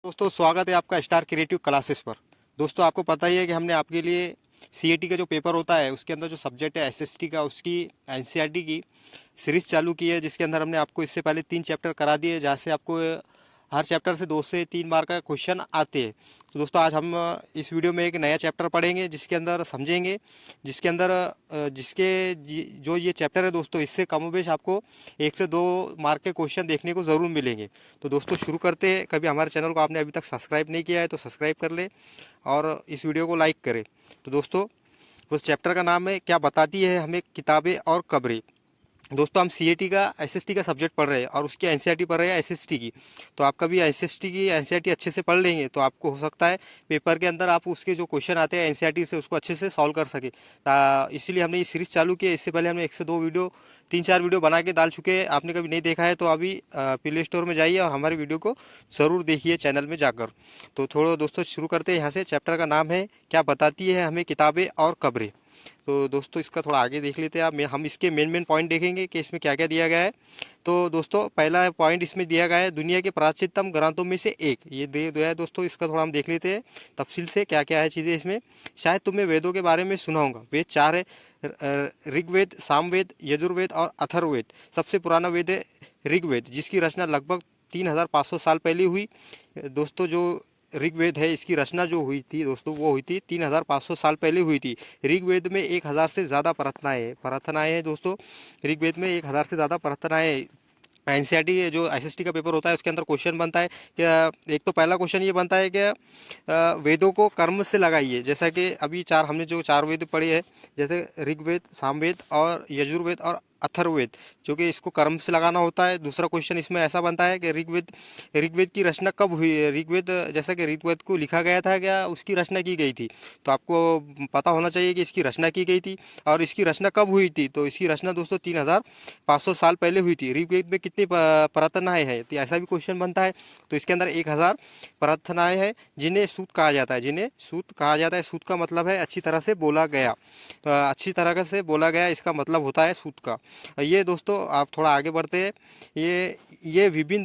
दोस्तों स्वागत है आपका स्टार क्रिएटिव क्लासेस पर। दोस्तों आपको पता ही है कि हमने आपके लिए सीएटी का जो पेपर होता है उसके अंदर जो सब्जेक्ट है एसएसटी का उसकी एनसीईआरटी की सीरीज चालू की है, जिसके अंदर हमने आपको इससे पहले 3 चैप्टर करा दिए, जहाँ से आपको हर चैप्टर से 2 से 3 मार्क का क्वेश्चन आते हैं। तो दोस्तों आज हम इस वीडियो में एक नया चैप्टर पढ़ेंगे, जिसके अंदर समझेंगे, जिसके अंदर जो ये चैप्टर है दोस्तों, इससे कमोबेश आपको 1 से 2 मार्क के क्वेश्चन देखने को ज़रूर मिलेंगे। तो दोस्तों शुरू करते हैं। कभी हमारे चैनल को आपने अभी तक सब्सक्राइब नहीं किया है तो सब्सक्राइब कर ले और इस वीडियो को लाइक करें। तो दोस्तों उस चैप्टर का नाम है क्या बताती है हमें किताबें और कब्रें। दोस्तों हम सीएटी का एसएसटी का सब्जेक्ट पढ़ रहे हैं और उसकी एनसीईआरटी पढ़ रहे हैं एसएसटी की। तो आप कभी एसएसटी की एनसीईआरटी अच्छे से पढ़ लेंगे तो आपको हो सकता है पेपर के अंदर आप उसके जो क्वेश्चन आते हैं एनसीईआरटी से उसको अच्छे से सॉल्व कर सके। इसीलिए हमने ये सीरीज चालू की है। इससे पहले हमने 1 से 2 वीडियो 3-4 वीडियो बना के डाल चुके हैं। आपने कभी नहीं देखा है तो अभी प्ले स्टोर में जाइए और हमारे वीडियो को ज़रूर देखिए चैनल में जाकर। तो थोड़ा दोस्तों शुरू करते हैं यहाँ से। चैप्टर का नाम है क्या बताती है हमें किताबें और कब्रें। तो दोस्तों इसका थोड़ा आगे देख लेते हैं आप। हम इसके मेन पॉइंट देखेंगे कि इसमें क्या क्या दिया गया है। तो दोस्तों पहला पॉइंट इसमें दिया गया है दुनिया के प्राचीनतम ग्रंथों में से एक, ये दे दिया है दोस्तों। इसका थोड़ा हम देख लेते हैं तफसील से क्या क्या है चीज़ें इसमें। शायद तुमने वेदों के बारे में सुना होगा। वेद 4 है, ऋग्वेद, सामवेद, यजुर्वेद और अथर्ववेद। सबसे पुराना वेद है ऋग्वेद, जिसकी रचना लगभग 3500 साल पहले हुई। दोस्तों जो ऋग्वेद है इसकी रचना जो हुई थी दोस्तों वो हुई थी 3500 साल पहले हुई थी। ऋग्वेद में 1000 से ज़्यादा प्रार्थनाएं हैं दोस्तों। ऋग्वेद में 1000 से ज़्यादा प्रार्थनाएं। एनसीईआरटी जो एसएसटी का पेपर होता है उसके अंदर क्वेश्चन बनता है कि एक तो पहला क्वेश्चन ये बनता है कि वेदों को कर्म से लगाइए। जैसा कि अभी हमने जो 4 वेद पढ़े हैं, जैसे ऋग्वेद, सामवेद और यजुर्वेद और अथर्ववेद, जो कि इसको कर्म से लगाना होता है। दूसरा क्वेश्चन इसमें ऐसा बनता है कि ऋग्वेद की रचना कब हुई है। ऋग्वेद जैसा कि ऋग्वेद को लिखा गया था, क्या उसकी रचना की गई थी। तो आपको पता होना चाहिए कि इसकी रचना की गई थी और इसकी रचना कब हुई थी। तो इसकी रचना दोस्तों 3500 साल पहले हुई थी। ऋग्वेद में कितनी प्रार्थनाएं हैं, तो ऐसा भी क्वेश्चन बनता है। तो इसके अंदर 1000 प्रार्थनाएं हैं जिन्हें सूत कहा जाता है। सूत का मतलब है अच्छी तरह से बोला गया। अच्छी तरह से बोला गया इसका मतलब होता है सूत का। ये दोस्तों आप थोड़ा आगे बढ़ते हैं। ये विभिन्न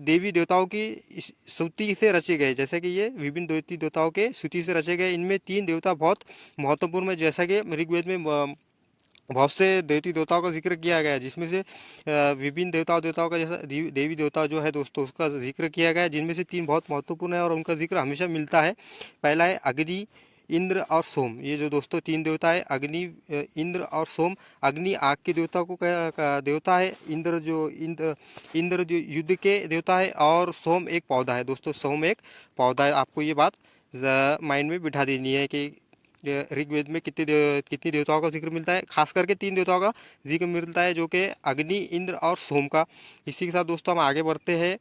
देवी देवताओं की स्तुति से रचे गए। जैसे कि ये विभिन्न देवी देवताओं के स्तुति से रचे गए। इनमें 3 देवता बहुत महत्वपूर्ण है। जैसा कि ऋग्वेद में बहुत से देवी देवताओं का जिक्र किया गया है, जिसमें से विभिन्न देवताओं का जैसा देवी देवता जो है दोस्तों उसका जिक्र किया गया है, जिनमें से 3 बहुत महत्वपूर्ण है और उनका जिक्र हमेशा मिलता है। पहला है अग्नि, इंद्र और सोम। ये जो दोस्तों 3 देवता है, अग्नि, इंद्र और सोम। अग्नि आग के देवता को देवता है। इंद्र जो युद्ध के देवता है और सोम एक पौधा है दोस्तों। सोम एक पौधा है। आपको ये बात माइंड में बिठा देनी है कि ऋग्वेद में कितनी देवताओं का जिक्र मिलता है। खास करके 3 देवताओं का जिक्र मिलता है, जो कि अग्नि, इंद्र और सोम का। इसी के साथ दोस्तों हम आगे बढ़ते हैं।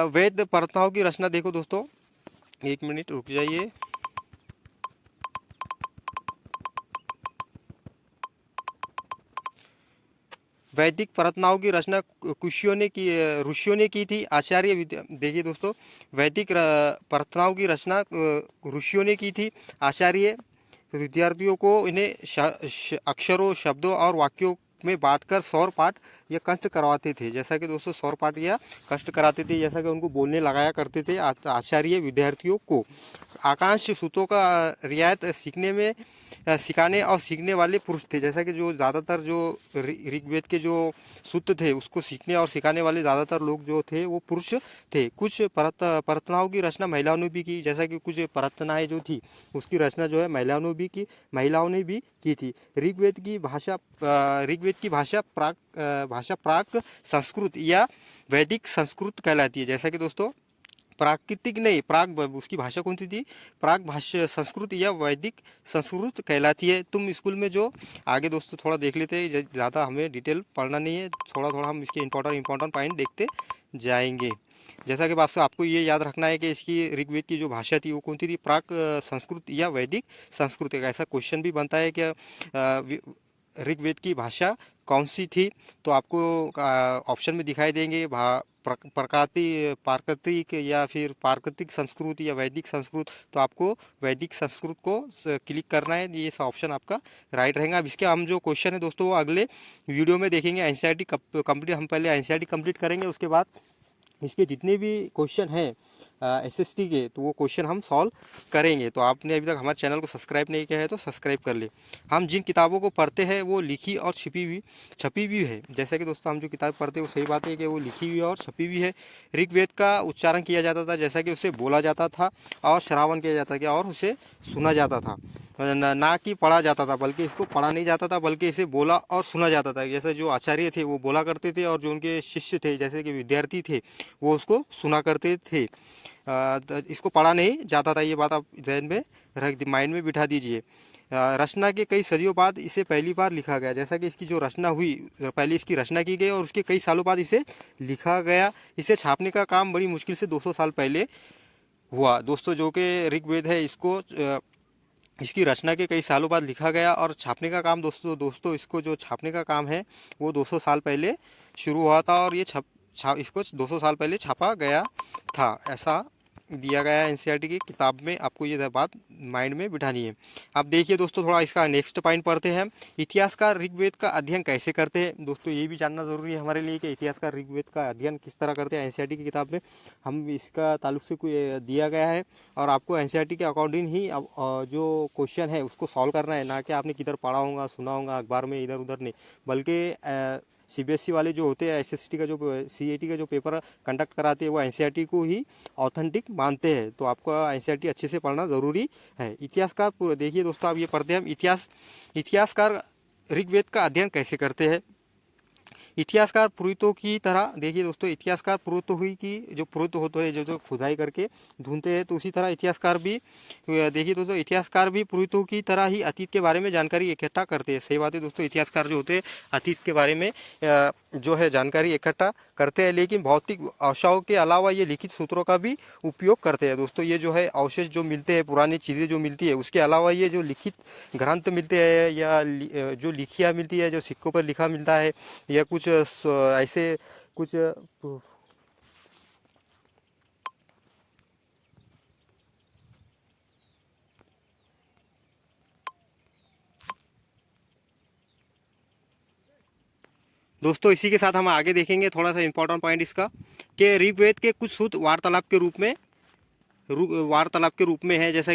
वेद प्रार्थनाओं की रचना देखो दोस्तों, 1 मिनट रुक जाइए। वैदिक प्रार्थनाओं की रचना ऋषियों ने की थी। देखिए दोस्तों, वैदिक प्रार्थनाओं की रचना ऋषियों ने की थी। आचार्य विद्यार्थियों को इन्हें अक्षरों, शब्दों और वाक्यों में बांटकर सौर पाठ या कंठ करवाते थे। जैसा कि दोस्तों सौर पाठ या कष्ट कराते थे, जैसा कि उनको बोलने लगाया करते थे आचार्य विद्यार्थियों को। आकांक्ष सूत्रों का रियायत सिखाने और सीखने वाले पुरुष थे। जैसा कि जो ज़्यादातर जो ऋग्वेद के जो सूत्र थे उसको सीखने और सिखाने वाले ज़्यादातर लोग जो थे वो पुरुष थे। कुछ प्रार्थनाओं की रचना महिलाओं ने भी की। जैसा कि कुछ प्रार्थनाएं जो थी उसकी रचना जो है महिलाओं ने भी की थी। ऋग्वेद की भाषा प्राक संस्कृत या वैदिक संस्कृत कहलाती है। जैसा कि दोस्तों प्राकृतिक नहीं, उसकी भाषा कौन सी थी, प्राक भाषा संस्कृत या वैदिक संस्कृत कहलाती है। तुम स्कूल में जो आगे दोस्तों थोड़ा देख लेते हैं, ज़्यादा हमें डिटेल पढ़ना नहीं है, थोड़ा थोड़ा हम इसके इंपॉर्टेंट पॉइंट देखते जाएंगे। जैसा कि आपको ये याद रखना है कि इसकी ऋग्वेद की जो भाषा थी वो कौन सी थी, प्राक संस्कृत या वैदिक संस्कृत। ऐसा क्वेश्चन भी बनता है कि ऋग्वेद की भाषा कौन सी थी। तो आपको ऑप्शन में दिखाई देंगे प्राकृतिक या फिर प्राकृतिक संस्कृत या वैदिक संस्कृत। तो आपको वैदिक संस्कृत को क्लिक करना है, ये ऑप्शन आपका राइट रहेगा। अब इसके हम जो क्वेश्चन है दोस्तों वो अगले वीडियो में देखेंगे। एनसीईआरटी कंप्लीट, हम पहले एनसीईआरटी कंप्लीट करेंगे, उसके बाद इसके जितने भी क्वेश्चन हैं एसएसटी के, तो वो क्वेश्चन हम सॉल्व करेंगे। तो आपने अभी तक हमारे चैनल को सब्सक्राइब नहीं किया है तो सब्सक्राइब कर ले। हम जिन किताबों को पढ़ते हैं वो लिखी और छपी भी है। जैसे कि दोस्तों हम जो किताब पढ़ते हैं वो सही बात है कि वो लिखी हुई और छपी भी है। ऋग्वेद का उच्चारण किया जाता था, जैसा कि उसे बोला जाता था और श्रावण किया जाता था और उसे सुना जाता था, ना कि पढ़ा जाता था। बल्कि इसको पढ़ा नहीं जाता था बल्कि इसे बोला और सुना जाता था। जैसे जो आचार्य थे वो बोला करते थे और जो उनके शिष्य थे जैसे कि विद्यार्थी थे वो उसको सुना करते थे। इसको पढ़ा नहीं जाता था, ये बात आप जहन में माइंड में बिठा दीजिए। रचना के कई सदियों बाद इसे पहली बार लिखा गया। जैसा कि इसकी जो रचना हुई, पहले इसकी रचना की गई और उसके कई सालों बाद इसे लिखा गया। इसे छापने का काम बड़ी मुश्किल से 200 साल पहले हुआ। दोस्तों जो कि ऋग्वेद है इसको इसकी रचना के कई सालों बाद लिखा गया और छापने का काम दोस्तों इसको जो छापने का काम है वो 200 साल पहले शुरू हुआ था और ये इसको 200 साल पहले छापा गया था, ऐसा दिया गया है एनसीईआरटी की किताब में। आपको ये बात माइंड में बिठानी है। अब देखिए दोस्तों, थोड़ा इसका नेक्स्ट पॉइंट पढ़ते हैं। इतिहासकार ऋग्वेद का अध्ययन कैसे करते हैं। दोस्तों ये भी जानना ज़रूरी है हमारे लिए कि इतिहासकार ऋग्वेद का अध्ययन किस तरह करते हैं। एनसीईआरटी की किताब में हम इसका ताल्लुक से कोई दिया गया है और आपको एनसीईआरटी के अकॉर्डिंग ही जो क्वेश्चन है उसको सॉल्व करना है, ना कि आपने किधर पढ़ा होगा सुना होगा अखबार में इधर उधर नहीं। बल्कि सीबीएसई वाले जो होते हैं एसएसटी का जो सीएटी का जो पेपर कंडक्ट कराते हैं वो एनसीईआरटी को ही ऑथेंटिक मानते हैं। तो आपको एनसीईआरटी अच्छे से पढ़ना ज़रूरी है। इतिहासकार देखिए दोस्तों, आप ये पढ़ते हैं हम इतिहासकार ऋग्वेद का अध्ययन कैसे करते हैं। इतिहासकार पुरोहितों की तरह, देखिए दोस्तों, इतिहासकार पुरोहितों ही की जो पुरोहित होते हैं जो खुदाई करके ढूंढते हैं, तो उसी तरह इतिहासकार भी, देखिए दोस्तों, इतिहासकार भी पुरोहितों की तरह ही अतीत के बारे में जानकारी इकट्ठा करते हैं। सही बात है दोस्तों, इतिहासकार जो होते हैं अतीत के बारे में जो है जानकारी इकट्ठा करते हैं, लेकिन भौतिक अवशेषों के अलावा ये लिखित सूत्रों का भी उपयोग करते हैं। दोस्तों ये जो है अवशेष जो मिलते हैं, पुरानी चीज़ें जो मिलती है, उसके अलावा ये जो लिखित ग्रंथ मिलते हैं या जो लिखियाँ मिलती है, जो सिक्कों पर लिखा मिलता है या कुछ ऐसे कुछ दोस्तों इसी के साथ हम आगे देखेंगे थोड़ा सा इंपॉर्टेंट पॉइंट इसका, कि ऋग्वेद के कुछ सूत्र वार्तालाप के रूप में है। जैसा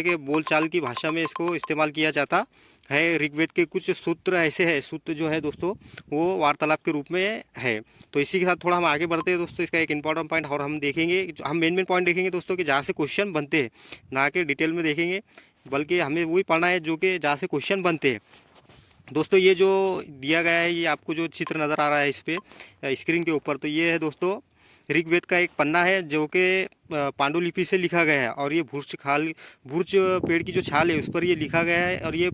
कि बोलचाल की भाषा में इसको इस्तेमाल किया जाता है। ऋग्वेद के कुछ सूत्र ऐसे हैं, सूत्र जो है दोस्तों वो वार्तालाप के रूप में है। तो इसी के साथ थोड़ा हम आगे बढ़ते हैं दोस्तों। इसका एक इंपॉर्टेंट पॉइंट और हम देखेंगे, हम मेन पॉइंट देखेंगे दोस्तों कि जहाँ से क्वेश्चन बनते हैं, ना कि डिटेल में देखेंगे, बल्कि हमें वही पढ़ना है जो कि जहाँ से क्वेश्चन बनते हैं। दोस्तों ये जो दिया गया है, ये आपको जो चित्र नज़र आ रहा है इस पे स्क्रीन के ऊपर, तो ये है दोस्तों ऋग्वेद का एक पन्ना है जो कि पांडुलिपि से लिखा गया है। और ये भुर्च पेड़ की जो छाल है उस पर ये लिखा गया है। और ये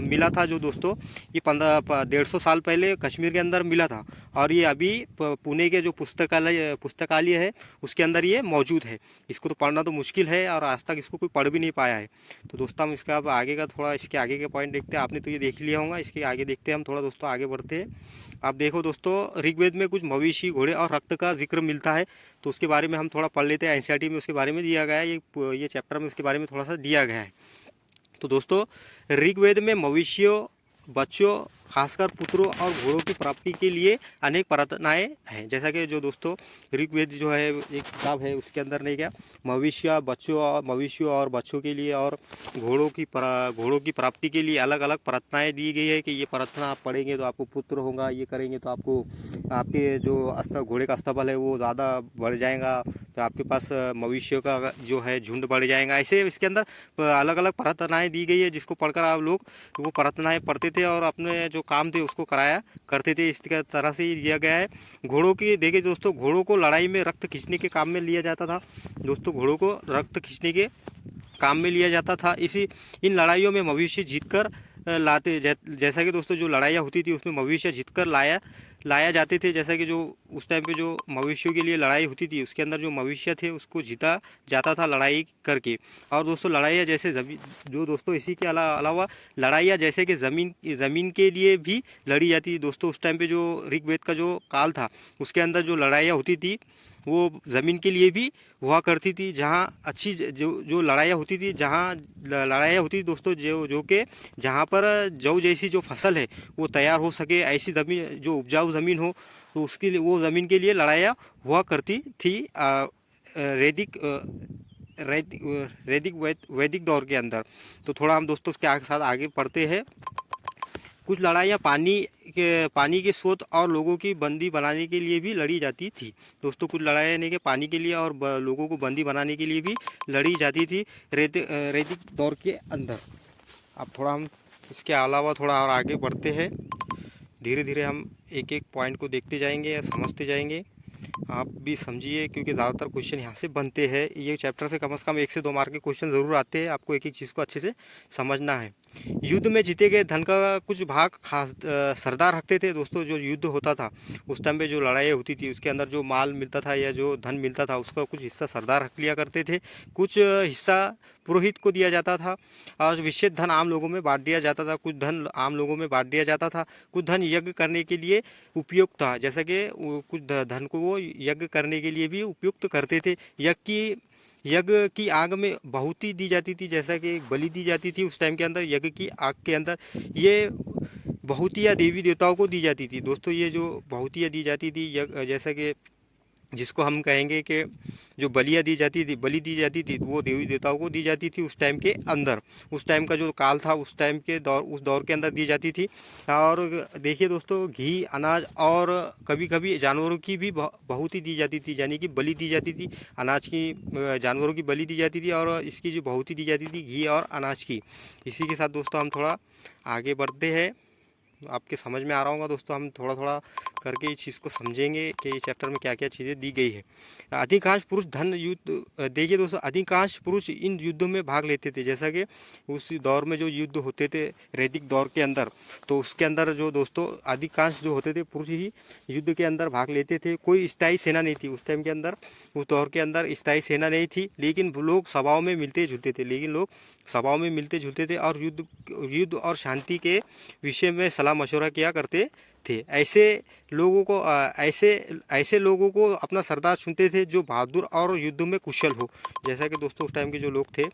मिला था जो दोस्तों, ये 150 साल पहले कश्मीर के अंदर मिला था और ये अभी पुणे के जो पुस्तकालय है उसके अंदर ये मौजूद है। इसको तो पढ़ना तो मुश्किल है और आज तक इसको कोई पढ़ भी नहीं पाया है। तो दोस्तों हम इसका अब आगे का थोड़ा इसके आगे के पॉइंट देखते हैं। आपने तो ये देख लिया होगा, इसके आगे देखते हैं हम थोड़ा दोस्तों, आगे बढ़ते हैं। आप देखो दोस्तों, ऋग्वेद में कुछ मवेशी, घोड़े और रक्त का जिक्र मिलता है, तो उसके बारे में हम थोड़ा पढ़ लेते हैं। एनसीईआरटी में उसके बारे में दिया गया है, ये चैप्टर में उसके बारे में थोड़ा सा दिया गया है। तो दोस्तों ऋग्वेद में मवेशियों, बच्चों, खासकर पुत्रों और घोड़ों की प्राप्ति के लिए अनेक प्रार्थनाएं हैं। जैसा कि जो दोस्तों ऋग्वेद जो है एक किताब है, उसके अंदर नहीं क्या मवेशियों और बच्चों के लिए और घोड़ों की प्राप्ति के लिए अलग अलग प्रार्थनाएं दी गई है कि ये प्रार्थना आप पढ़ेंगे तो आपको पुत्र होगा, ये करेंगे तो आपको आपके जो घोड़े का अस्तबल है वो ज़्यादा बढ़ जाएगा, तो आपके पास मवेशियों का जो है झुंड बढ़ जाएगा। ऐसे इसके अंदर अलग अलग प्रार्थनाएं दी गई है, जिसको पढ़कर आप लोग वो प्रार्थनाएं पढ़ते थे और अपने जो काम थे उसको कराया करते थे। इस तरह से दिया गया है। घोड़ों की देखिए दोस्तों, घोड़ों को लड़ाई में रक्त खींचने के काम में लिया जाता था। दोस्तों घोड़ों को रक्त खींचने के काम में लिया जाता था। इन लड़ाइयों में मवेशी जीतकर लाते, जैसा कि दोस्तों जो लड़ाइयाँ होती थी उसमें मवेशी जीतकर लाया जाते थे। जैसा कि जो उस टाइम पे जो मवेशियों के लिए लड़ाई होती थी उसके अंदर जो मवेशियाँ थे उसको जीता जाता था लड़ाई करके। और दोस्तों लड़ाइयाँ जैसे दोस्तों इसी के अलावा लड़ाइयाँ जैसे कि ज़मीन के लिए भी लड़ी जाती थी। दोस्तों उस टाइम पे जो ऋग्वेद का जो काल था उसके अंदर जो लड़ाइयाँ होती थी वो ज़मीन के लिए भी हुआ करती थी। जहाँ अच्छी जो लड़ाइयाँ होती थी, दोस्तों जो कि जहाँ पर जौ जैसी जो फसल है वो तैयार हो सके, ऐसी ज़मीन जो उपजाऊ ज़मीन हो तो उसके लिए वो ज़मीन के लिए लड़ाइयाँ हुआ करती थी वैदिक वैदिक दौर के अंदर। तो थोड़ा हम दोस्तों उसके साथ आगे पढ़ते हैं। कुछ लड़ाइयाँ पानी के स्रोत और लोगों की बंदी बनाने के लिए भी लड़ी जाती थी। दोस्तों कुछ लड़ाइयाँ यानी कि पानी के लिए और लोगों को बंदी बनाने के लिए भी लड़ी जाती थी वैदिक दौर के अंदर। अब थोड़ा हम इसके अलावा थोड़ा और आगे बढ़ते हैं। धीरे धीरे हम एक एक पॉइंट को देखते जाएंगे या समझते जाएंगे। आप भी समझिए क्योंकि ज़्यादातर क्वेश्चन यहाँ से बनते हैं। ये चैप्टर से कम 1 से 2 मार्क के क्वेश्चन ज़रूर आते हैं। आपको एक एक चीज़ को अच्छे से समझना है। युद्ध में जीते गए धन का कुछ भाग खास सरदार रखते थे। दोस्तों जो युद्ध होता था उस टाइम पे जो लड़ाई होती थी उसके अंदर जो माल मिलता था या जो धन मिलता था उसका कुछ हिस्सा सरदार रख लिया करते थे, कुछ हिस्सा पुरोहित को दिया जाता था और विशेष धन आम लोगों में बांट दिया जाता था। कुछ धन आम लोगों में बांट दिया जाता था। कुछ धन यज्ञ करने के लिए उपयुक्त था, जैसा कि कुछ धन को वो यज्ञ करने के लिए भी उपयुक्त करते थे। यज्ञ की आग में बहुती दी जाती थी, जैसा कि बलि दी जाती थी उस टाइम के अंदर। यज्ञ की आग के अंदर ये बहुतियाँ देवी देवताओं को दी जाती थी। दोस्तों ये जो बहुतियाँ दी जाती थी जैसा कि जिसको हम कहेंगे कि जो बलि दी जाती थी वो देवी देवताओं को दी जाती थी उस टाइम के अंदर। उस टाइम का जो काल था उस दौर के अंदर दी जाती थी। और देखिए दोस्तों घी, अनाज और कभी कभी जानवरों की भी बहुत ही दी जाती थी, यानी कि बलि दी जाती थी। अनाज की, जानवरों की बलि दी जाती थी और इसकी जो बहुत ही दी जाती थी घी और अनाज की। इसी के साथ दोस्तों हम थोड़ा आगे बढ़ते हैं। आपके समझ में आ रहा होगा दोस्तों, हम थोड़ा थोड़ा करके इस चीज़ को समझेंगे कि इस चैप्टर में क्या क्या चीज़ें दी गई है। अधिकांश पुरुष देखिए दोस्तों, अधिकांश पुरुष इन युद्धों में भाग लेते थे। जैसा कि उस दौर में जो युद्ध होते थे वैदिक दौर के अंदर, तो उसके अंदर जो दोस्तों अधिकांश जो होते थे पुरुष ही युद्ध के अंदर भाग लेते थे। कोई स्थायी सेना नहीं थी उस टाइम के अंदर, उस दौर के अंदर स्थायी सेना नहीं थी। लेकिन लोग सभाओं में मिलते जुलते थे और युद्ध और शांति के विषय में सलाह मशवरा किया करते थे। ऐसे लोगों को अपना सरदार चुनते थे जो बहादुर और युद्ध में कुशल हो। जैसा कि दोस्तों उस टाइम के जो लोग थे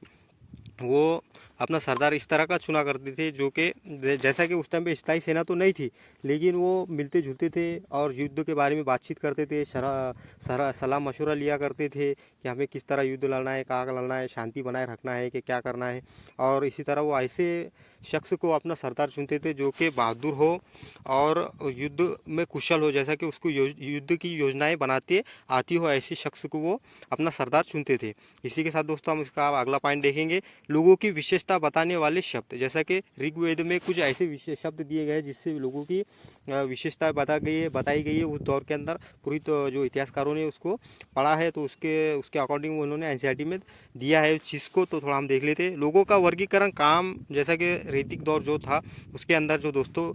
वो अपना सरदार इस तरह का चुना करते थे, जो कि जैसा कि उस टाइम पे स्थायी सेना तो नहीं थी, लेकिन वो मिलते जुलते थे और युद्ध के बारे में बातचीत करते थे, सलाह मशवरा लिया करते थे कि हमें किस तरह युद्ध लड़ना है, कहाँ लड़ना है, शांति बनाए रखना है कि क्या करना है। और इसी तरह वो ऐसे शख्स को अपना सरदार चुनते थे जो कि बहादुर हो और युद्ध में कुशल हो, जैसा कि उसको युद्ध की योजनाएं बनाते आती हो, ऐसे शख्स को वो अपना सरदार चुनते थे। इसी के साथ दोस्तों हम इसका अगला पॉइंट देखेंगे, लोगों की विशेषता बताने वाले शब्द। जैसा कि ऋग्वेद में कुछ ऐसे विशेष शब्द दिए गए जिससे लोगों की विशेषता बताई गई है उस दौर के अंदर। पुरोहित जो इतिहासकारों ने उसको पढ़ा है तो उसके अकॉर्डिंग उन्होंने एनसीईआरटी में दिया है उस चीज़ को। तो थोड़ा हम देख लेते हैं। लोगों का वर्गीकरण काम, जैसा कि वैदिक दौर जो था उसके अंदर जो दोस्तों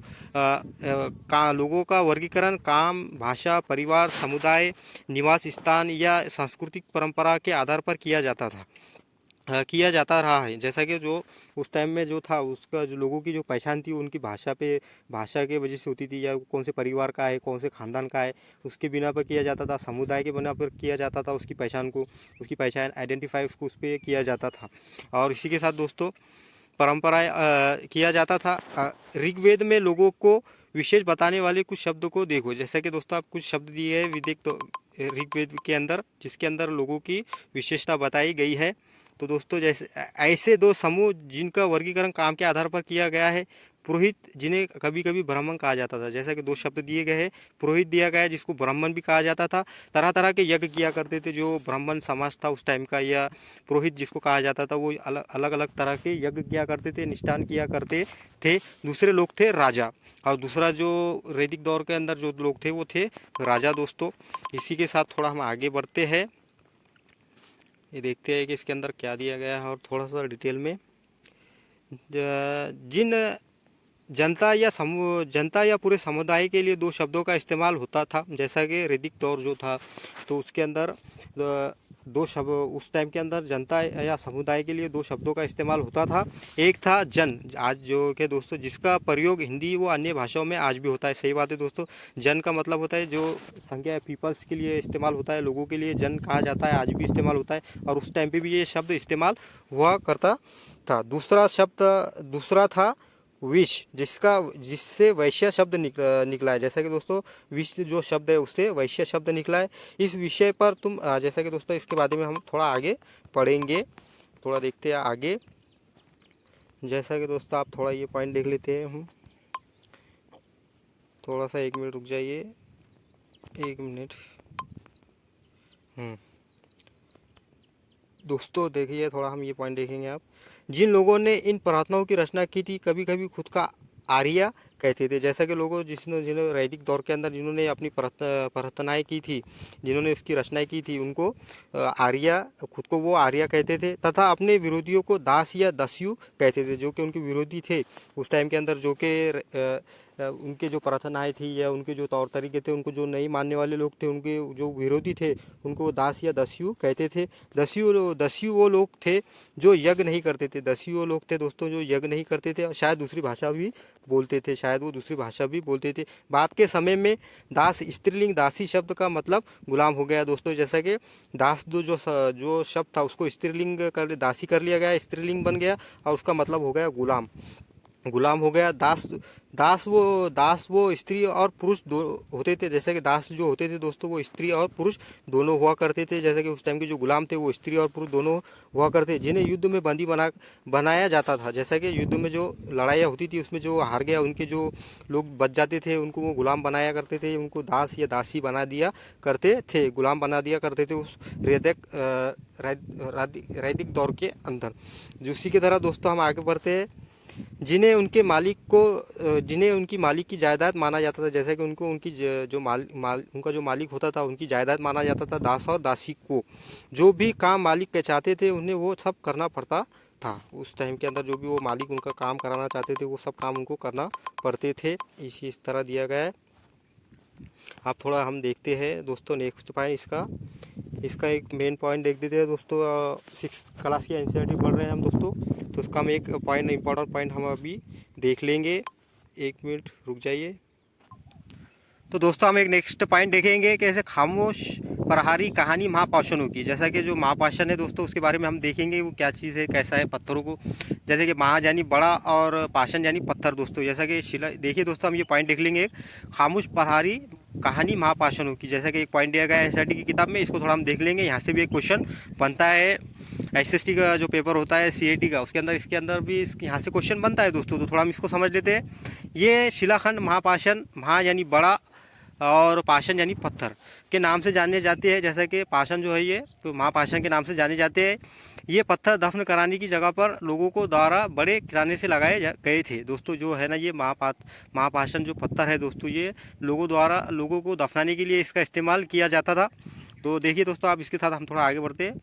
लोगों का वर्गीकरण काम, भाषा, परिवार, समुदाय, निवास स्थान या सांस्कृतिक परंपरा के आधार पर किया जाता रहा है। जैसा कि जो उस टाइम में जो था उसका जो लोगों की जो पहचान थी उनकी भाषा के वजह से होती थी, या कौन से परिवार का है, कौन से खानदान का है, उसके बिना पर किया जाता था। समुदाय के बिना पर किया जाता था, उसकी पहचान आइडेंटिफाई उसको उस पर किया जाता था। और इसी के साथ दोस्तों परंपराएं किया जाता था। ऋग्वेद में लोगों को विशेष बताने वाले कुछ शब्द को देखो। जैसा कि दोस्तों आप कुछ शब्द दिए हैं ऋग्वेद के अंदर, जिसके अंदर लोगों की विशेषता बताई गई है। तो दोस्तों जैसे ऐसे दो समूह जिनका वर्गीकरण काम के आधार पर किया गया है। पुरोहित, जिन्हें कभी कभी ब्राह्मण कहा जाता था। जैसा कि 2 शब्द दिए गए हैं, पुरोहित दिया गया है जिसको ब्राह्मण भी कहा जाता था। तरह तरह के यज्ञ किया करते थे जो ब्राह्मण समाज था उस टाइम का, या पुरोहित जिसको कहा जाता था, वो अलग अलग तरह के यज्ञ किया करते थे, निष्ठान किया करते थे। दूसरे लोग थे राजा, और दूसरा जो वैदिक दौर के अंदर जो लोग थे वो थे राजा। दोस्तों इसी के साथ थोड़ा हम आगे बढ़ते हैं, ये देखते हैं कि इसके अंदर क्या दिया गया है और थोड़ा सा डिटेल में। जिन जनता या पूरे समुदाय के लिए 2 शब्दों का इस्तेमाल होता था। जैसा कि वैदिक दौर जो था तो उसके अंदर 2 शब्द, उस टाइम के अंदर जनता या समुदाय के लिए 2 शब्दों का इस्तेमाल होता था। एक था जन, आज जो कि दोस्तों जिसका प्रयोग हिंदी व अन्य भाषाओं में आज भी होता है। सही बात है दोस्तों, जन का मतलब होता है जो संज्ञा पीपल्स के लिए इस्तेमाल होता है, लोगों के लिए जन कहा जाता है, आज भी इस्तेमाल होता है और उस टाइम पे भी ये शब्द इस्तेमाल हुआ करता था। दूसरा था विष, जिससे वैश्य शब्द निकला है। जैसा कि दोस्तों विष जो शब्द है उससे वैश्य शब्द निकला है। इस विषय पर तुम जैसा कि दोस्तों इसके बारे में हम थोड़ा आगे पढ़ेंगे, थोड़ा देखते हैं आगे। जैसा कि दोस्तों आप थोड़ा ये पॉइंट देख लेते हैं हम, थोड़ा सा 1 मिनट रुक जाइए, 1 मिनट। दोस्तों देखिए थोड़ा हम ये पॉइंट देखेंगे। आप जिन लोगों ने इन प्रार्थनाओं की रचना की थी कभी कभी खुद का आर्य कहते थे। जैसा कि लोगों जिन्होंने वैदिक दौर के अंदर जिन्होंने अपनी प्रार्थनाएं की थी, जिन्होंने उसकी रचनाएं की थी, उनको आर्य, खुद को वो आर्य कहते थे। तथा अपने विरोधियों को दास या दस्यु कहते थे, जो कि उनके विरोधी थे उस टाइम के अंदर, जो कि उनके जो प्रार्थनाएं थी या उनके जो तौर तरीके थे, उनको जो नहीं मानने वाले लोग थे, उनके जो विरोधी थे, उनको दास या दस्यु कहते थे। दस्यु वो लोग थे जो यज्ञ नहीं करते थे। दस्यु वो लोग थे दोस्तों जो यज्ञ नहीं करते थे, शायद दूसरी भाषा भी बोलते थे, शायद वो दूसरी भाषा भी बोलते थे। बाद के समय में दास स्त्रीलिंग दासी शब्द का मतलब गुलाम हो गया दोस्तों। जैसा कि दास जो शब्द था उसको स्त्रीलिंग कर दासी कर लिया गया, स्त्रीलिंग बन गया और उसका मतलब हो गया गुलाम हो गया। दास वो स्त्री और पुरुष दो होते थे। जैसे कि दास जो होते थे दोस्तों वो स्त्री और पुरुष दोनों हुआ करते थे। जैसे कि उस टाइम के जो गुलाम थे वो स्त्री और पुरुष दोनों हुआ करते, जिन्हें युद्ध में बंदी बनाया जाता था। जैसा कि युद्ध में जो लड़ाइयाँ होती थी उसमें जो हार गया, उनके जो लोग बच जाते थे उनको वो गुलाम बनाया करते थे, उनको दास या दासी बना दिया करते थे, गुलाम बना दिया करते थे उस वैदिक दौर के अंदर। जो उसी की तरह दोस्तों हम आगे बढ़ते हैं। जिन्हें उनकी मालिक की जायदाद माना जाता था। जैसे कि उनका जो मालिक होता था उनकी जायदाद माना जाता था। दास और दासी को जो भी काम मालिक के चाहते थे उन्हें वो सब करना पड़ता था। उस टाइम के अंदर जो भी वो मालिक उनका काम कराना चाहते थे वो सब काम उनको करना पड़ते थे। इस तरह दिया गया है। आप थोड़ा हम देखते हैं दोस्तों नेक्स्ट पॉइंट, इसका एक मेन पॉइंट देख देते हैं दोस्तों। 6 क्लास की एनसीईआरटी पढ़ रहे हैं हम दोस्तों, तो उसका हम एक पॉइंट, इंपॉर्टेंट पॉइंट हम अभी देख लेंगे। 1 मिनट रुक जाइए। तो दोस्तों हम एक नेक्स्ट पॉइंट देखेंगे, कैसे खामोश प्रहारी कहानी महापाषाणों की। जैसा कि जो महापाषाण है दोस्तों उसके बारे में हम देखेंगे वो क्या चीज़ है, कैसा है पत्थरों को। जैसे कि महा यानी बड़ा और पाषाण यानी पत्थर दोस्तों। जैसा कि शिला, देखिए दोस्तों हम ये पॉइंट देख लेंगे, खामोश प्रहारी कहानी महापाषाणों की। जैसा कि एक पॉइंट दिया गया है एनसीईआरटी की किताब में, इसको थोड़ा हम देख लेंगे। यहाँ से भी एक क्वेश्चन बनता है, एसएसटी का जो पेपर होता है सीएटी का, उसके अंदर इसके अंदर भी यहाँ से क्वेश्चन बनता है दोस्तों। तो थोड़ा हम इसको समझ लेते हैं। ये शिलाखंड महापाषाण, महा यानी बड़ा और पाषाण यानी पत्थर के नाम से जाने जाते हैं। जैसा कि पाषाण जो है ये तो महापाषाण के नाम से जाने जाते हैं। ये पत्थर दफन कराने की जगह पर लोगों को द्वारा बड़े किराने से लगाए गए थे दोस्तों। जो है ना ये महापाषाण जो पत्थर है दोस्तों, ये लोगों द्वारा लोगों को दफनाने के लिए इसका इस्तेमाल किया जाता था। तो देखिए दोस्तों आप इसके साथ हम थोड़ा आगे बढ़ते हैं।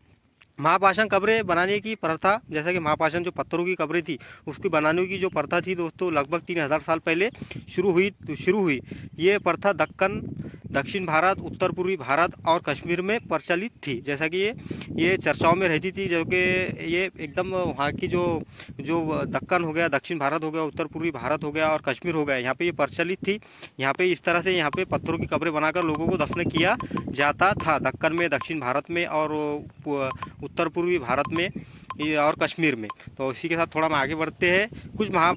महापाषाण कब्रें बनाने की प्रथा, जैसा कि महापाषाण जो पत्थरों की कब्रें थी उसकी बनाने की जो प्रथा थी दोस्तों लगभग 3000 साल पहले शुरू हुई। ये प्रथा दक्षिण भारत, उत्तर पूर्वी भारत और कश्मीर में प्रचलित थी। जैसा कि ये चर्चाओं में रहती थी, जो कि ये एकदम वहाँ की जो दक्कन हो गया, दक्षिण भारत हो गया, उत्तर पूर्वी भारत हो गया और कश्मीर हो गया, यहाँ पे ये प्रचलित थी। यहाँ पे इस तरह से यहाँ पे पत्थरों की कब्रें बनाकर लोगों को दफन किया जाता था, दक्कन में, दक्षिण भारत में और उत्तर पूर्वी भारत में और कश्मीर में। तो इसी के साथ थोड़ा हम आगे बढ़ते हैं।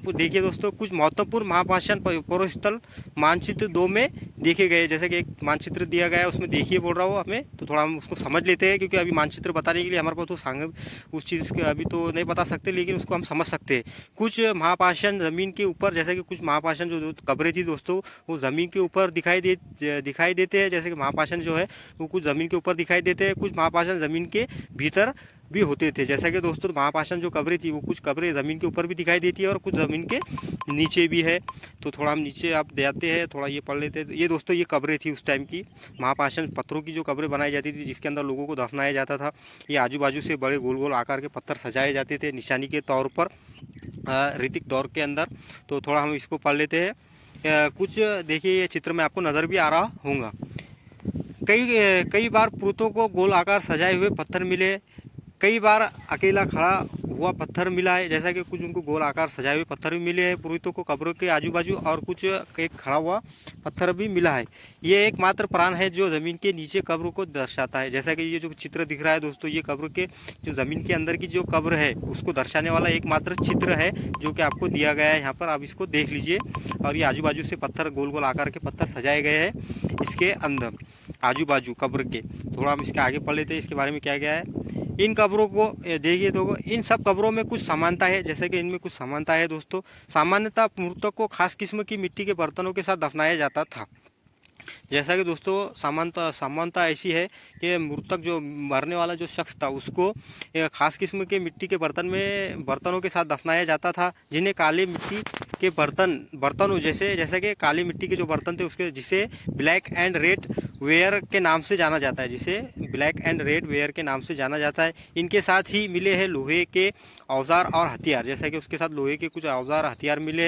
देखिए दोस्तों कुछ महत्वपूर्ण महापाषाण स्थल मानचित्र 2 में देखे गए। जैसे कि एक मानचित्र दिया गया है उसमें देखिए बोल रहा हूँ हमें, तो थोड़ा हम उसको समझ लेते हैं, क्योंकि अभी मानचित्र बताने के लिए हमारे पास तो उस चीज़ के अभी तो नहीं बता सकते, लेकिन उसको हम समझ सकते हैं। कुछ महापाषाण ज़मीन के ऊपर, जैसे कि कुछ महापाषाण जो कब्रें थी दोस्तों वो ज़मीन के ऊपर दिखाई देते हैं। जैसे कि महापाषाण जो है वो कुछ ज़मीन के ऊपर दिखाई देते हैं, कुछ महापाषाण ज़मीन के भीतर भी होते थे। जैसा कि दोस्तों महापाषाण जो कब्रें थी वो कुछ कब्रें ज़मीन के ऊपर भी दिखाई देती है और कुछ ज़मीन के नीचे भी है। तो थोड़ा हम नीचे आप जाते हैं, थोड़ा ये पढ़ लेते हैं। ये दोस्तों ये कब्रें थी उस टाइम की, महापाषाण पत्थरों की जो कब्रें बनाई जाती थी जिसके अंदर लोगों को दफनाया जाता था। ये आजू बाजू से बड़े गोल गोल आकार के पत्थर सजाए जाते थे निशानी के तौर पर ऋतिक दौर के अंदर। तो थोड़ा हम इसको पढ़ लेते हैं। कुछ देखिए ये चित्र में आपको नज़र भी आ रहा होगा। कई बार पुरुतों को गोल आकार सजाए हुए पत्थर मिले, कई बार अकेला खड़ा हुआ पत्थर मिला है, जैसा कि कुछ उनको गोल आकार सजाए हुए पत्थर भी मिले हैं पुरोहितों को कब्रों के आजू बाजू, और कुछ एक खड़ा हुआ पत्थर भी मिला है। ये एकमात्र प्राण है जो ज़मीन के नीचे कब्र को दर्शाता है। जैसा कि ये जो चित्र दिख रहा है दोस्तों, ये कब्र के जो ज़मीन के अंदर की जो कब्र है उसको दर्शाने वाला एकमात्र चित्र है जो कि आपको दिया गया है यहाँ पर। आप इसको देख लीजिए। और ये आजू बाजू से पत्थर गोल गोल आकार के पत्थर सजाए गए हैं इसके अंदर आजू बाजू कब्र के। थोड़ा हम इसके आगे पढ़ लेते हैं इसके बारे में क्या क्या है। इन कब्रों को देखिए तो इन सब कब्रों में कुछ समानता है, जैसे कि इनमें कुछ समानता है दोस्तों। सामान्यतः मृतक को खास किस्म की मिट्टी के बर्तनों के साथ दफनाया जाता था। जैसा कि दोस्तों समानता ऐसी है कि मृतक जो मरने वाला जो शख्स था उसको एक खास किस्म के मिट्टी के बर्तनों के साथ दफनाया जाता था, जिन्हें काली मिट्टी के बर्तनों जैसे कि काली मिट्टी के जो बर्तन थे उसके जिसे ब्लैक एंड रेड वेयर के नाम से जाना जाता है, जिसे ब्लैक एंड रेड वेयर के नाम से जाना जाता है। इनके साथ ही मिले हैं लोहे के औजार और हथियार, जैसा कि उसके साथ लोहे के कुछ औजार हथियार मिले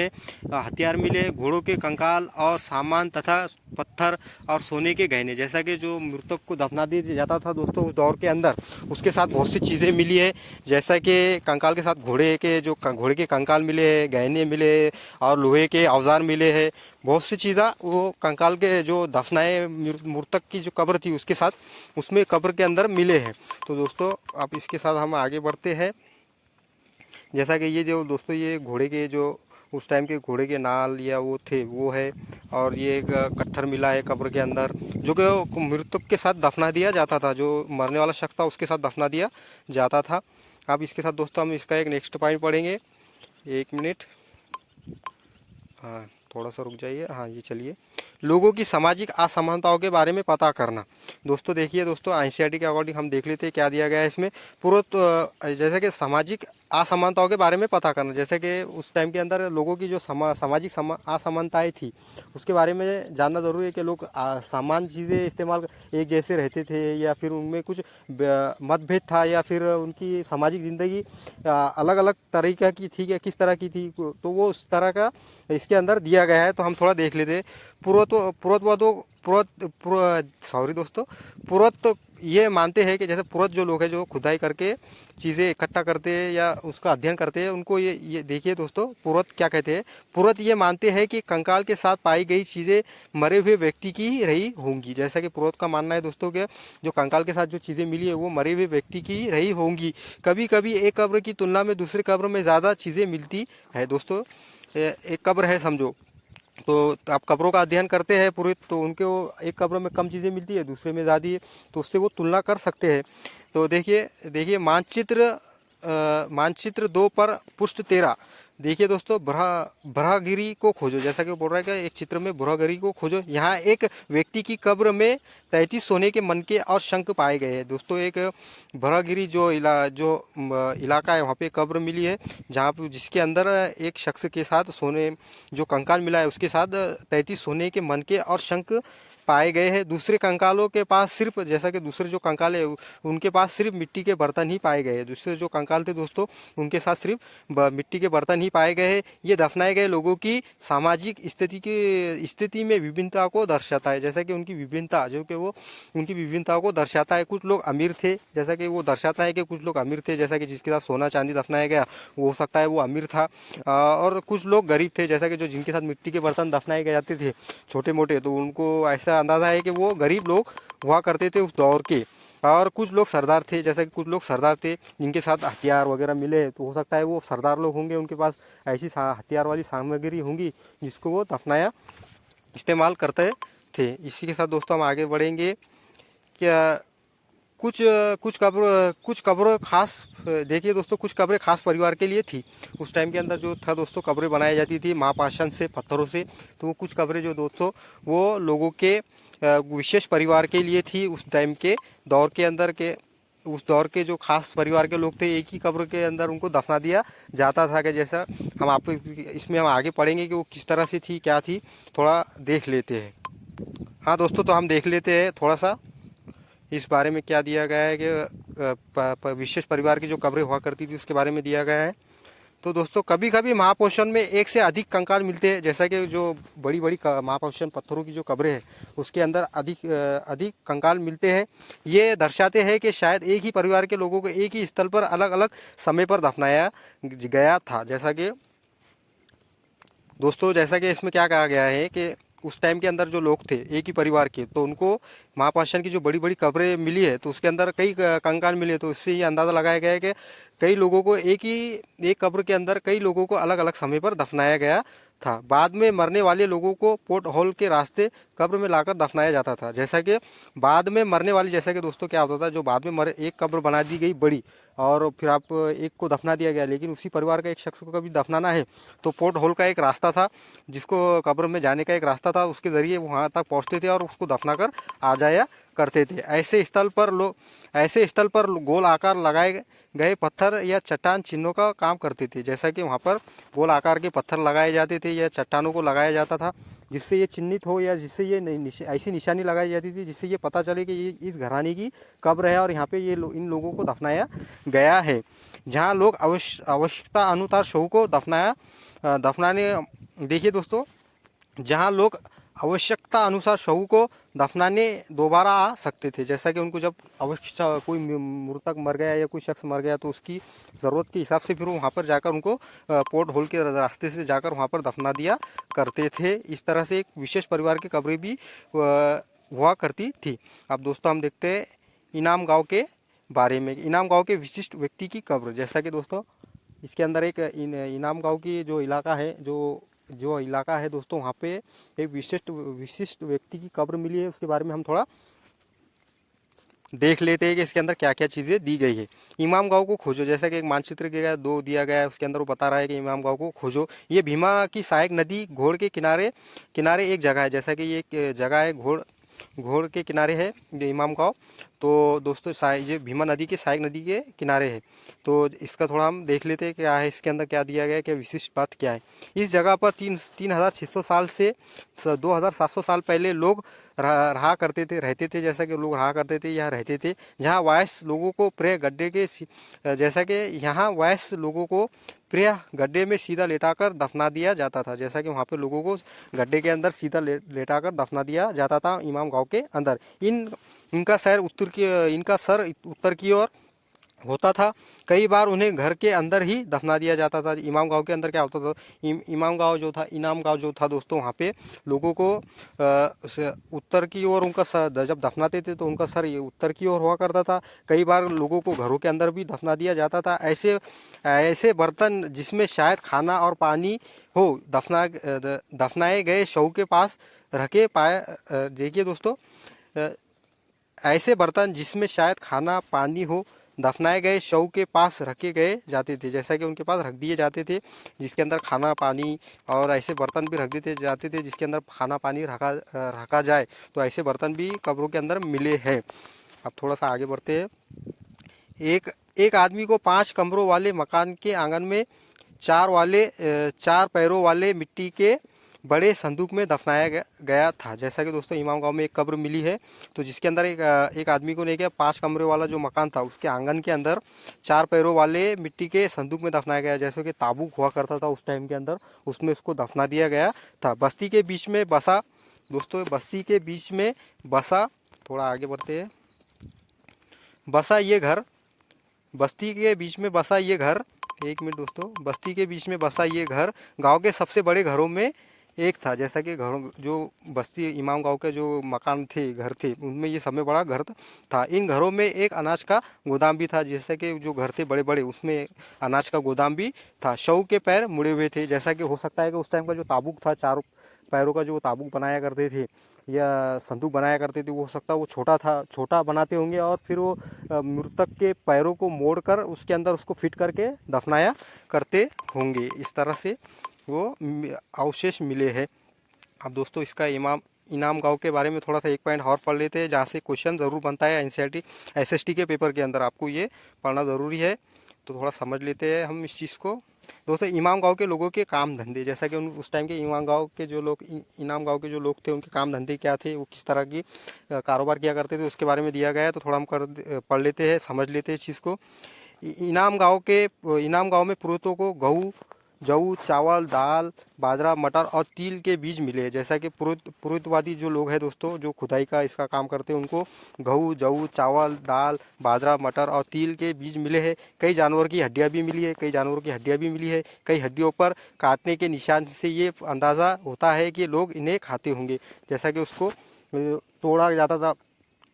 हैं, घोड़ों के कंकाल और सामान तथा पत्थर और सोने के गहने। जैसा कि जो मृतक को दफना दिया जाता था दोस्तों उस दौर के अंदर, उसके साथ बहुत सी चीज़ें मिली है, जैसा कि कंकाल के साथ घोड़े के कंकाल मिले हैं, गहने मिले और लोहे के औजार मिले हैं। बहुत सी चीज़ें वो कंकाल के जो दफनाए मृतक की जो कब्र थी उसके साथ उसमें कब्र के अंदर मिले हैं। तो दोस्तों आप इसके साथ हम आगे बढ़ते हैं। जैसा कि ये जो दोस्तों ये घोड़े के जो उस टाइम के घोड़े के नाल या वो थे वो है, और ये एक कट्ठर मिला है कब्र के अंदर जो कि मृतक के साथ दफना दिया जाता था, जो मरने वाला शख्स था उसके साथ दफना दिया जाता था। अब इसके साथ दोस्तों हम इसका एक नेक्स्ट पॉइंट पढ़ेंगे। 1 मिनट, हाँ थोड़ा सा रुक जाइए। हाँ ये चलिए, लोगों की सामाजिक असमानताओं के बारे में पता करना। दोस्तों देखिए दोस्तों, एनसीईआरटी के अकॉर्डिंग हम देख लेते हैं क्या दिया गया है इसमें। जैसे कि सामाजिक असमानताओं के बारे में पता करना, जैसे कि उस टाइम के अंदर लोगों की जो सामाजिक असमानताएं थी उसके बारे में जानना ज़रूरी है कि लोग समान चीज़ें इस्तेमाल एक जैसे रहते थे या फिर उनमें कुछ मतभेद था या फिर उनकी सामाजिक ज़िंदगी अलग अलग तरीक़ा की थी या किस तरह की थी, तो वो उस तरह का इसके अंदर दिया गया है। तो हम थोड़ा देख लेते हैं। पुरोहित ये मानते हैं कि जैसे पुरोहित जो लोग हैं जो खुदाई करके चीज़ें इकट्ठा करते हैं या उसका अध्ययन करते हैं, उनको ये देखिए दोस्तों, पुरोहित क्या कहते हैं। पुरोहित ये मानते हैं कि कंकाल के साथ पाई गई चीज़ें मरे हुए व्यक्ति की ही रही होंगी। जैसा कि पुरोहित का मानना है दोस्तों कि जो कंकाल के साथ जो चीज़ें मिली है वो मरे हुए व्यक्ति की ही रही होंगी। कभी कभी एक कब्र की तुलना में दूसरे कब्र में ज़्यादा चीज़ें मिलती है। दोस्तों एक कब्र है समझो, तो आप कब्रों का अध्ययन करते हैं पुरोहित, तो उनके वो एक कब्र में कम चीज़ें मिलती है दूसरे में ज़्यादा है, तो उससे वो तुलना कर सकते हैं। तो देखिए मानचित्र 2 पर पृष्ठ 13। देखिए दोस्तों, भरागिरी को खोजो, जैसा कि वो बोल रहा है कि एक चित्र में भरागिरी को खोजो। यहाँ एक व्यक्ति की कब्र में 33 सोने के मनके और शंख पाए गए हैं। दोस्तों एक भरागिरी जो इलाका है वहाँ पे कब्र मिली है, जहाँ पे जिसके अंदर एक शख्स के साथ सोने जो कंकाल मिला है उसके साथ 33 सोने के मनके और शंख पाए गए हैं। दूसरे कंकालों के पास सिर्फ, जैसा कि दूसरे जो कंकाल है उनके पास सिर्फ मिट्टी के बर्तन ही पाए गए हैं। दूसरे जो कंकाल थे दोस्तों उनके साथ सिर्फ मिट्टी के बर्तन ही पाए गए हैं। ये दफनाए गए लोगों की सामाजिक स्थिति में विभिन्नता को दर्शाता है, जैसा कि उनकी विभिन्नता जो कि वो उनकी विभिन्नताओं को दर्शाता है। कुछ लोग अमीर थे, जैसा कि वो दर्शाता है कि कुछ लोग अमीर थे, जैसा कि जिसके साथ सोना चांदी दफनाया गया वो हो सकता है वो अमीर था। और कुछ लोग गरीब थे, जैसा कि जो जिनके साथ मिट्टी के बर्तन दफनाए गए जाते थे छोटे मोटे, तो उनको ऐसा अंदाज़ा है कि वो गरीब लोग हुआ करते थे उस दौर के। और कुछ लोग सरदार थे, जैसा कि कुछ लोग सरदार थे जिनके साथ हथियार वगैरह मिले, तो हो सकता है वो सरदार लोग होंगे, उनके पास ऐसी हथियार वाली सामग्री होंगी जिसको वो दफनाया इस्तेमाल करते थे। इसी के साथ दोस्तों हम आगे बढ़ेंगे। क्या कुछ कब्र खास, देखिए दोस्तों कुछ कब्रें खास परिवार के लिए थी। उस टाइम के अंदर जो था दोस्तों कब्रें बनाई जाती थी महापाषाण से, पत्थरों से, तो वो कुछ कब्रें जो दोस्तों वो लोगों के विशेष परिवार के लिए थी। उस टाइम के दौर के अंदर के उस दौर के जो खास परिवार के लोग थे एक ही कब्र के अंदर उनको दफना दिया जाता था। कि जैसा हम आपको इसमें हम आगे पढ़ेंगे कि वो किस तरह से थी क्या थी, थोड़ा देख लेते हैं। हाँ दोस्तों, तो हम देख लेते हैं थोड़ा सा इस बारे में क्या दिया गया है कि विशेष परिवार की जो कब्रें हुआ करती थी उसके बारे में दिया गया है। तो दोस्तों कभी कभी महापोषण में एक से अधिक कंकाल मिलते हैं, जैसा कि जो बड़ी बड़ी महापोषण पत्थरों की जो कब्रें हैं उसके अंदर अधिक कंकाल मिलते हैं। ये दर्शाते हैं कि शायद एक ही परिवार के लोगों को एक ही स्थल पर अलग अलग समय पर दफनाया गया था। जैसा कि इसमें क्या कहा गया है कि उस टाइम के अंदर जो लोग थे एक ही परिवार के, तो उनको महापाषाण की जो बड़ी बड़ी कब्रें मिली है तो उसके अंदर कई कंकाल मिले, तो इससे ये अंदाज़ा लगाया गया है कि कई लोगों को एक कब्र के अंदर कई लोगों को अलग अलग समय पर दफनाया गया था। बाद में मरने वाले लोगों को पोर्ट होल के रास्ते कब्र में लाकर दफनाया जाता था। जैसा कि बाद में मरने वाले, जैसा कि दोस्तों क्या होता था, जो बाद में मरे एक कब्र बना दी गई बड़ी और फिर आप एक को दफना दिया गया, लेकिन उसी परिवार का एक शख्स को कभी दफनाना है तो पोर्ट होल का एक रास्ता था, जिसको कब्र में जाने का एक रास्ता था, उसके ज़रिए वहाँ तक पहुँचते थे और उसको दफना कर आ जाया करते थे। ऐसे स्थल पर गोल आकार लगाए गए पत्थर या चट्टान चिन्हों का काम करते थे। जैसा कि वहाँ पर गोल आकार के पत्थर लगाए जाते थे या चट्टानों को लगाया जाता था, जिससे ये चिन्हित हो या जिससे ये ऐसी निशानी लगाई जाती थी जिससे ये पता चले कि ये इस घराने की कब्र है और यहाँ पे इन लोगों को दफनाया गया है। जहाँ लोग आवश्यकता अनुसार शव को दफनाने देखिए दोस्तों, जहाँ लोग आवश्यकता अनुसार शव को दफनाने दोबारा आ सकते थे। जैसा कि उनको जब कोई मृतक मर गया या कोई शख्स मर गया तो उसकी ज़रूरत के हिसाब से फिर वहाँ पर जाकर उनको पोर्ट होल के रास्ते से जाकर वहाँ पर दफना दिया करते थे। इस तरह से एक विशेष परिवार की कब्रें भी हुआ करती थी। अब दोस्तों हम देखते हैं इनाम गाँव के बारे में। इनाम गाँव के विशिष्ट व्यक्ति की कब्र, जैसा कि दोस्तों इसके अंदर एक इनाम गाँव की जो इलाका है दोस्तों, वहाँ पे एक विशिष्ट व्यक्ति की कब्र मिली है। उसके बारे में हम थोड़ा देख लेते हैं कि इसके अंदर क्या क्या चीज़ें दी गई है। इमाम गाँव को खोजो, जैसा कि एक मानचित्र दिया गया है, उसके अंदर वो बता रहा है कि इमाम गाँव को खोजो। ये भीमा की सहायक नदी घोड़ के किनारे एक जगह है। जैसा कि ये एक जगह है घोड़ के किनारे है ये इमाम गाँव। तो दोस्तों ये भीमा नदी के सहायक नदी के किनारे है। तो इसका थोड़ा हम देख लेते हैं क्या है इसके अंदर, क्या दिया गया है, क्या विशिष्ट बात क्या है। इस जगह पर 3600 साल से 2700 साल पहले लोग रहते थे। जैसा कि लोग रहा करते थे, यहाँ रहते थे। जहाँ वयस्क लोगों को प्रिय गड्ढे के जैसा कि यहाँ वयस्क लोगों को प्रिय गड्ढे में सीधा लेटाकर दफना दिया जाता था। जैसा कि वहाँ पे लोगों को गड्ढे के अंदर सीधा लेटाकर दफना दिया जाता था इमाम गाँव के अंदर। इनका सर उत्तर की ओर होता था। कई बार उन्हें घर के अंदर ही दफना दिया जाता था। इमाम गाँव के अंदर क्या होता था, इमाम गाँव जो था, इनाम गाँव जो था दोस्तों, वहाँ पे लोगों को उत्तर की ओर उनका सर जब दफनाते थे तो उनका सर ये उत्तर की ओर हुआ करता था। कई बार लोगों को घरों के अंदर भी दफना दिया जाता था। ऐसे बर्तन जिसमें शायद खाना और पानी हो दफनाए गए शव के पास रखे पाए देखिए दोस्तों, ऐसे बर्तन जिसमें शायद खाना पानी हो दफनाए गए शव के पास रखे गए जाते थे। जैसा कि उनके पास रख दिए जाते थे जिसके अंदर खाना पानी, और ऐसे बर्तन भी रख देते जाते थे जिसके अंदर खाना पानी रखा जाए। तो ऐसे बर्तन भी कब्रों के अंदर मिले हैं। अब थोड़ा सा आगे बढ़ते हैं। एक आदमी को 5 कमरों वाले मकान के आंगन में 4 पैरों वाले मिट्टी के बड़े संदूक में दफनाया गया था। जैसा कि दोस्तों इमाम गांव में एक कब्र मिली है, तो जिसके अंदर एक आदमी को लेकर 5 कमरे वाला जो मकान था उसके आंगन के अंदर 4 पैरों वाले मिट्टी के संदूक में दफनाया गया। जैसे कि ताबूक हुआ करता था उस टाइम के अंदर, उसमें उसको दफना दिया गया था। बस्ती के बीच में बसा दोस्तों, थोड़ा आगे बढ़ते हैं। बस्ती के बीच में बसा ये घर, एक मिनट दोस्तों, बस्ती के बीच में बसा ये घर गांव के सबसे बड़े घरों में एक था। जैसा कि घरों जो बस्ती इमाम गांव के जो मकान थे, घर थे, उनमें ये सबसे बड़ा घर था। इन घरों में एक अनाज का गोदाम भी था। जैसा कि जो घर थे बड़े बड़े, उसमें अनाज का गोदाम भी था। शव के पैर मुड़े हुए थे। जैसा कि हो सकता है कि उस टाइम का जो ताबूक था, 4 पैरों का जो ताबूक बनाया करते थे या संदूक बनाया करते थे, वो हो सकता है वो छोटा बनाते होंगे और फिर वो मृतक के पैरों को मोड़कर उसके अंदर उसको फिट करके दफनाया करते होंगे। इस तरह से वो अवशेष मिले हैं। अब दोस्तों इसका इनाम गांव के बारे में थोड़ा सा एक पॉइंट और पढ़ लेते हैं, जहाँ से क्वेश्चन ज़रूर बनता है एनसीईआरटी एसएसटी के पेपर के अंदर, आपको ये पढ़ना ज़रूरी है। तो थोड़ा समझ लेते हैं हम इस चीज़ को। दोस्तों इमाम गांव के लोगों के काम धंधे, जैसा कि उस टाइम के इमाम गांव के जो लोग इनाम गांव के जो लोग थे उनके काम धंधे क्या थे, वो किस तरह की कारोबार किया करते थे, उसके बारे में दिया गया है। तो थोड़ा हम पढ़ लेते हैं, समझ लेते हैं इस चीज़ को। इनाम गांव में पुरोहितों को गेहूँ, जऊ, चावल, दाल, बाजरा, मटर और तिल के बीज मिले हैं। जैसा कि पुरोहितवादी जो लोग हैं दोस्तों, जो खुदाई का इसका काम करते हैं, उनको गेहूँ, जऊ, चावल, दाल, बाजरा, मटर और तिल के बीज मिले हैं। कई जानवर की हड्डियाँ भी मिली है, कई जानवरों की हड्डियाँ भी मिली है। कई हड्डियों पर काटने के निशान से ये अंदाज़ा होता है कि लोग इन्हें खाते होंगे। जैसा कि उसको तोड़ा जाता था,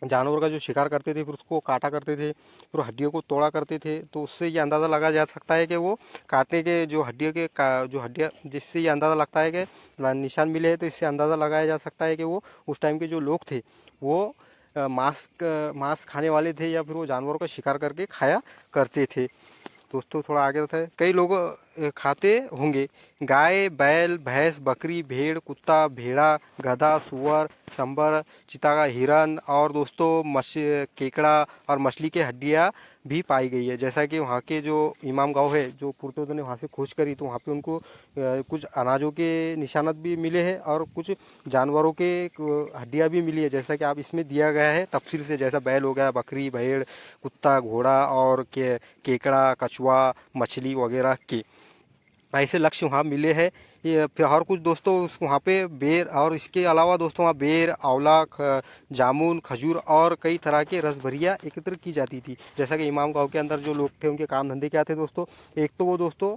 जानवर का जो शिकार करते थे, फिर उसको काटा करते थे, फिर हड्डियों को तोड़ा करते थे, तो उससे ये अंदाज़ा लगा जा सकता है कि वो काटने के जो हड्डियाँ, जिससे ये अंदाज़ा लगता है कि निशान मिले हैं, तो इससे अंदाज़ा लगाया जा सकता है कि वो उस टाइम के जो लोग थे वो मांस खाने वाले थे, या फिर वो जानवरों का शिकार करके खाया करते थे। दोस्तों थोड़ा आगे रहता है, कई लोग खाते होंगे। गाय, बैल, भैंस, बकरी, भेड़, कुत्ता, भेड़ा, गधा, सुअर, सांबर, चिता का हिरन और दोस्तों केकड़ा और मछली की हड्डियाँ भी पाई गई है। जैसा कि वहाँ के जो इमाम गांव है, जो पुर्तगाल ने वहाँ से खोज करी, तो वहाँ पे उनको कुछ अनाजों के निशानात भी मिले हैं और कुछ जानवरों के हड्डियाँ भी मिली है। जैसा कि आप इसमें दिया गया है तफसील से, जैसा बैल हो गया, बकरी, भेड़, कुत्ता, घोड़ा और केकड़ा, कछुआ, मछली वगैरह के ऐसे लक्ष्य वहाँ मिले हैं। ये फिर और कुछ दोस्तों वहाँ पे बेर, और इसके अलावा दोस्तों वहाँ बेर, आंवला, जामुन, खजूर और कई तरह के रसभरियाँ एकत्र की जाती थी। जैसा कि इमाम गांव के अंदर जो लोग थे, उनके काम धंधे क्या थे दोस्तों? एक तो वो दोस्तों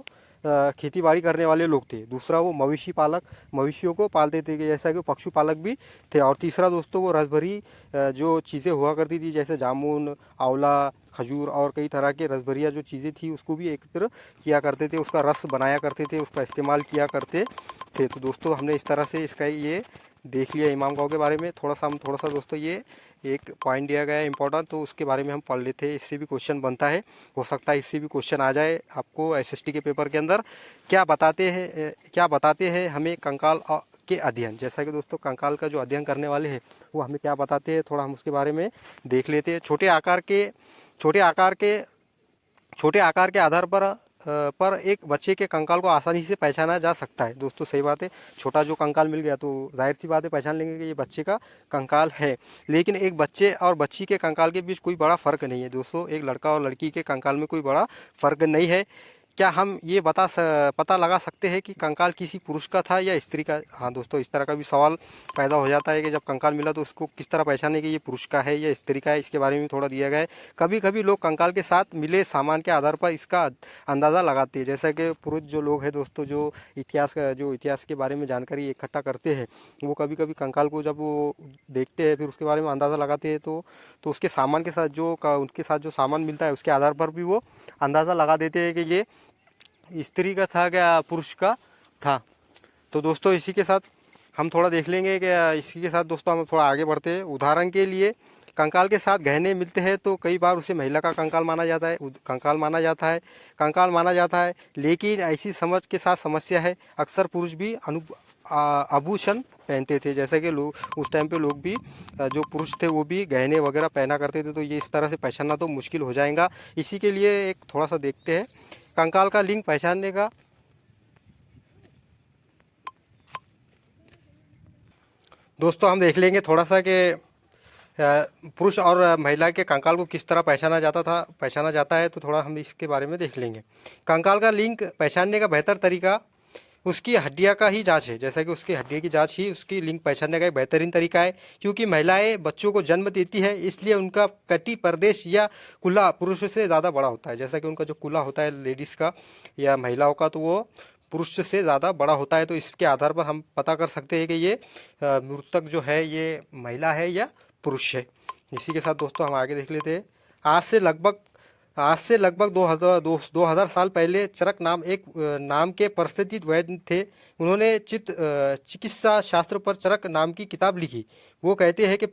खेती बाड़ी करने वाले लोग थे, दूसरा वो मवेशी पालक, मवेशियों को पालते थे, जैसा कि पशु पालक भी थे, और तीसरा दोस्तों वो रसभरी जो चीज़ें हुआ करती थी, जैसे जामुन, आंवला, खजूर और कई तरह के रसभरिया जो चीज़ें थी, उसको भी एकत्र किया करते थे, उसका रस बनाया करते थे, उसका इस्तेमाल किया करते थे। तो दोस्तों हमने इस तरह से इसका ये देख लिया इमाम गाँव के बारे में। थोड़ा सा दोस्तों ये एक पॉइंट दिया गया है इंपॉर्टेंट, तो उसके बारे में हम पढ़ लेते हैं। इससे भी क्वेश्चन बनता है, हो सकता है इससे भी क्वेश्चन आ जाए आपको एसएसटी के पेपर के अंदर। क्या बताते हैं हमें कंकाल के अध्ययन। जैसा कि दोस्तों कंकाल का जो अध्ययन करने वाले हैं वो हमें क्या बताते हैं, थोड़ा हम उसके बारे में देख लेते हैं। छोटे आकार के आधार पर एक बच्चे के कंकाल को आसानी से पहचाना जा सकता है। दोस्तों सही बात है, छोटा जो कंकाल मिल गया तो जाहिर सी बात है पहचान लेंगे कि ये बच्चे का कंकाल है। लेकिन एक बच्चे और बच्ची के कंकाल के बीच कोई बड़ा फ़र्क नहीं है दोस्तों, एक लड़का और लड़की के कंकाल में कोई बड़ा फ़र्क नहीं है। क्या हम ये पता लगा सकते हैं कि कंकाल किसी पुरुष का था या स्त्री का? हाँ दोस्तों, इस तरह का भी सवाल पैदा हो जाता है कि जब कंकाल मिला तो उसको किस तरह पहचाने कि ये पुरुष का है या स्त्री का है, इसके बारे में थोड़ा दिया गया है। कभी कभी लोग कंकाल के साथ मिले सामान के आधार पर इसका अंदाज़ा लगाते हैं। जैसा कि पुरुष जो लोग हैं दोस्तों, जो इतिहास के बारे में जानकारी इकट्ठा करते हैं, वो कभी कभी कंकाल को जब वो देखते हैं, फिर उसके बारे में अंदाज़ा लगाते हैं, तो उसके सामान के साथ उनके साथ जो सामान मिलता है उसके आधार पर भी वो अंदाज़ा लगा देते हैं कि ये स्त्री का था क्या पुरुष का था। तो दोस्तों इसी के साथ हम थोड़ा देख लेंगे कि इसी के साथ दोस्तों हम थोड़ा आगे बढ़ते हैं। उदाहरण के लिए कंकाल के साथ गहने मिलते हैं तो कई बार उसे महिला का कंकाल माना जाता है, लेकिन ऐसी समझ के साथ समस्या है। अक्सर पुरुष भी आभूषण पहनते थे, जैसे कि लोग उस टाइम पे लोग भी जो पुरुष थे वो भी गहने वगैरह पहना करते थे, तो ये इस तरह से पहचानना तो मुश्किल हो जाएगा। इसी के लिए एक थोड़ा सा देखते हैं कंकाल का लिंग पहचानने का। दोस्तों हम देख लेंगे थोड़ा सा कि पुरुष और महिला के कंकाल को किस तरह पहचाना जाता है, तो थोड़ा हम इसके बारे में देख लेंगे। कंकाल का लिंग पहचानने का बेहतर तरीका उसकी हड्डियां का ही जांच है। जैसा कि उसकी हड्डियों की जांच ही उसकी लिंग पहचानने का एक बेहतरीन तरीका है। क्योंकि महिलाएं बच्चों को जन्म देती है, इसलिए उनका कटी प्रदेश या कुल्ला पुरुषों से ज़्यादा बड़ा होता है। जैसा कि उनका जो कुल्ला होता है लेडीज़ का या महिलाओं का, तो वो पुरुष से ज़्यादा बड़ा होता है। तो इसके आधार पर हम पता कर सकते हैं कि ये मृतक जो है ये महिला है या पुरुष है। इसी के साथ दोस्तों हम आगे देख लेते हैं। आज से लगभग 2000 साल पहले चरक नाम के प्रसिद्ध वैद्य थे। उन्होंने चिकित्सा शास्त्र पर चरक नाम की किताब लिखी। वो कहते हैं कि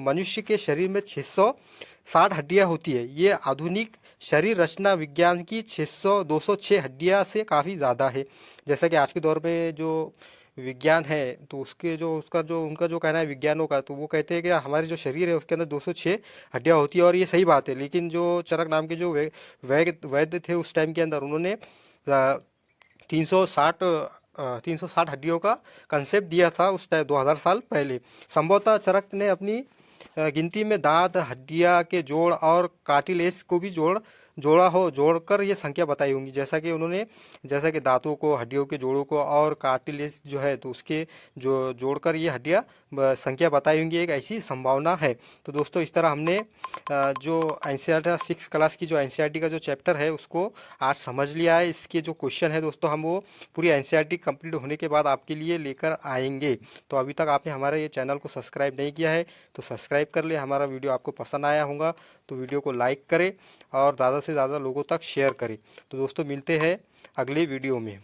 मनुष्य के शरीर में 660 हड्डियां होती है। ये आधुनिक शरीर रचना विज्ञान की 206 हड्डियां से काफ़ी ज़्यादा है। जैसा कि आज के दौर में जो विज्ञान है, तो उनका जो कहना है विज्ञानों का, तो वो कहते हैं कि हमारे जो शरीर है उसके अंदर 206 हड्डियां होती है, और ये सही बात है। लेकिन जो चरक नाम के जो वैद्य थे उस टाइम के अंदर, उन्होंने 360 हड्डियों का कंसेप्ट दिया था उस टाइम 2000 साल पहले। संभवतः चरक ने अपनी गिनती में दांत, हड्डियां के जोड़ और कार्टिलेज को भी जोड़ा हो, जोड़कर ये संख्या बताई होंगी। जैसा कि दांतों को, हड्डियों के जोड़ों को और कार्टिलेज जो है तो उसके जो जोड़कर ये हड्डियाँ संख्या बताई होंगी, एक ऐसी संभावना है। तो दोस्तों इस तरह हमने जो एनसीईआरटी 6 क्लास की जो एनसीईआरटी का जो चैप्टर है उसको आज समझ लिया है। इसके जो क्वेश्चन है दोस्तों हम वो पूरी एनसीईआरटी कंप्लीट होने के बाद आपके लिए लेकर आएंगे। तो अभी तक आपने हमारे ये चैनल को सब्सक्राइब नहीं किया है तो सब्सक्राइब कर ले। हमारा वीडियो आपको पसंद आया होगा तो वीडियो को लाइक करें और ज़्यादा से ज़्यादा लोगों तक शेयर करें। तो दोस्तों मिलते हैं अगले वीडियो में।